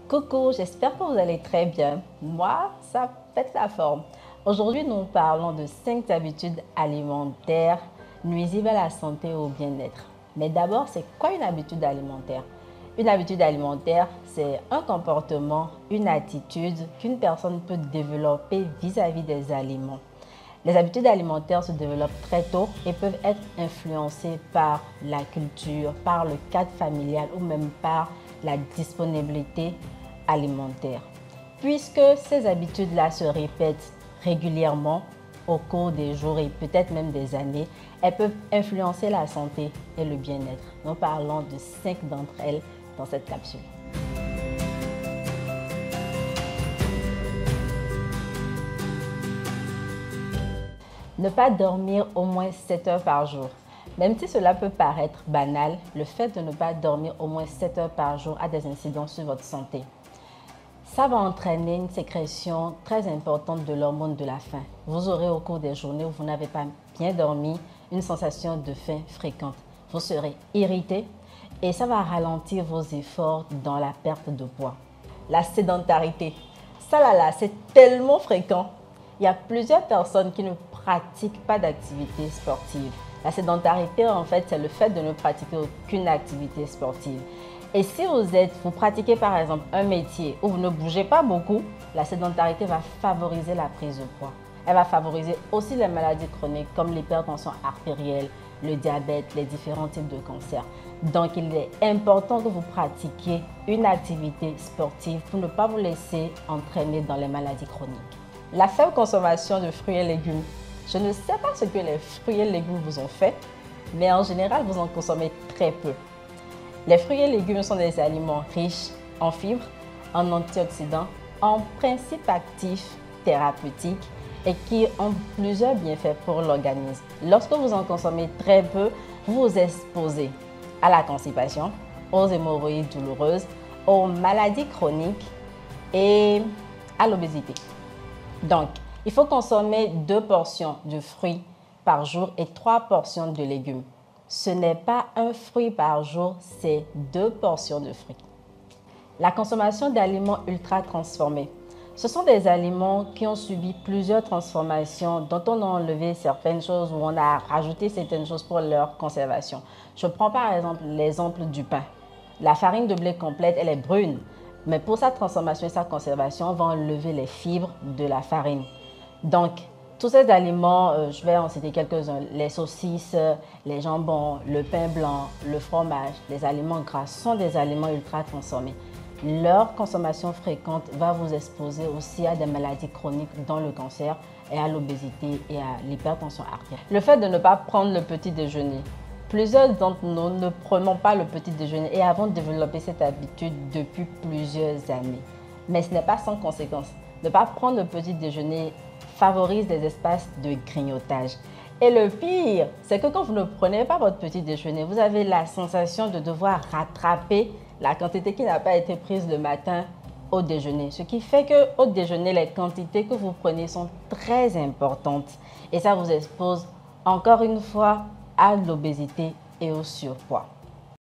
Coucou, j'espère que vous allez très bien. Moi, ça pète la forme. Aujourd'hui, nous parlons de 5 habitudes alimentaires nuisibles à la santé et au bien-être. Mais d'abord, c'est quoi une habitude alimentaire? Une habitude alimentaire, c'est un comportement, une attitude qu'une personne peut développer vis-à-vis des aliments. Les habitudes alimentaires se développent très tôt et peuvent être influencées par la culture, par le cadre familial ou même par la disponibilité alimentaire. Puisque ces habitudes-là se répètent régulièrement au cours des jours et peut-être même des années, elles peuvent influencer la santé et le bien-être. Nous parlons de 5 d'entre elles dans cette capsule. Ne pas dormir au moins 7 heures par jour. Même si cela peut paraître banal, le fait de ne pas dormir au moins 7 heures par jour a des incidences sur votre santé. Ça va entraîner une sécrétion très importante de l'hormone de la faim. Vous aurez au cours des journées où vous n'avez pas bien dormi une sensation de faim fréquente. Vous serez irrité et ça va ralentir vos efforts dans la perte de poids. La sédentarité, ça là, c'est tellement fréquent. Il y a plusieurs personnes qui ne pratiquent pas d'activité sportive. La sédentarité, en fait, c'est le fait de ne pratiquer aucune activité sportive. Et si vous pratiquez par exemple un métier où vous ne bougez pas beaucoup, la sédentarité va favoriser la prise de poids. Elle va favoriser aussi les maladies chroniques comme l'hypertension artérielle, le diabète, les différents types de cancers. Donc, il est important que vous pratiquiez une activité sportive pour ne pas vous laisser entraîner dans les maladies chroniques. La faible consommation de fruits et légumes. Je ne sais pas ce que les fruits et légumes vous ont fait, mais en général, vous en consommez très peu. Les fruits et légumes sont des aliments riches en fibres, en antioxydants, en principes actifs thérapeutiques et qui ont plusieurs bienfaits pour l'organisme. Lorsque vous en consommez très peu, vous vous exposez à la constipation, aux hémorroïdes douloureuses, aux maladies chroniques et à l'obésité. Donc, il faut consommer 2 portions de fruits par jour et 3 portions de légumes. Ce n'est pas un fruit par jour, c'est 2 portions de fruits. La consommation d'aliments ultra transformés. Ce sont des aliments qui ont subi plusieurs transformations, dont on a enlevé certaines choses ou on a rajouté certaines choses pour leur conservation. Je prends par exemple l'exemple du pain. La farine de blé complète, elle est brune, mais pour sa transformation et sa conservation, on va enlever les fibres de la farine. Donc, tous ces aliments, je vais en citer quelques-uns, les saucisses, les jambons, le pain blanc, le fromage, les aliments gras sont des aliments ultra transformés. Leur consommation fréquente va vous exposer aussi à des maladies chroniques dont le cancer et à l'obésité et à l'hypertension artérielle. Le fait de ne pas prendre le petit déjeuner. Plusieurs d'entre nous ne prenons pas le petit déjeuner et avons développé cette habitude depuis plusieurs années. Mais ce n'est pas sans conséquence. Ne pas prendre le petit déjeuner favorise des espaces de grignotage. Et le pire, c'est que quand vous ne prenez pas votre petit déjeuner, vous avez la sensation de devoir rattraper la quantité qui n'a pas été prise le matin au déjeuner. Ce qui fait qu'au déjeuner, les quantités que vous prenez sont très importantes. Et ça vous expose encore une fois à l'obésité et au surpoids.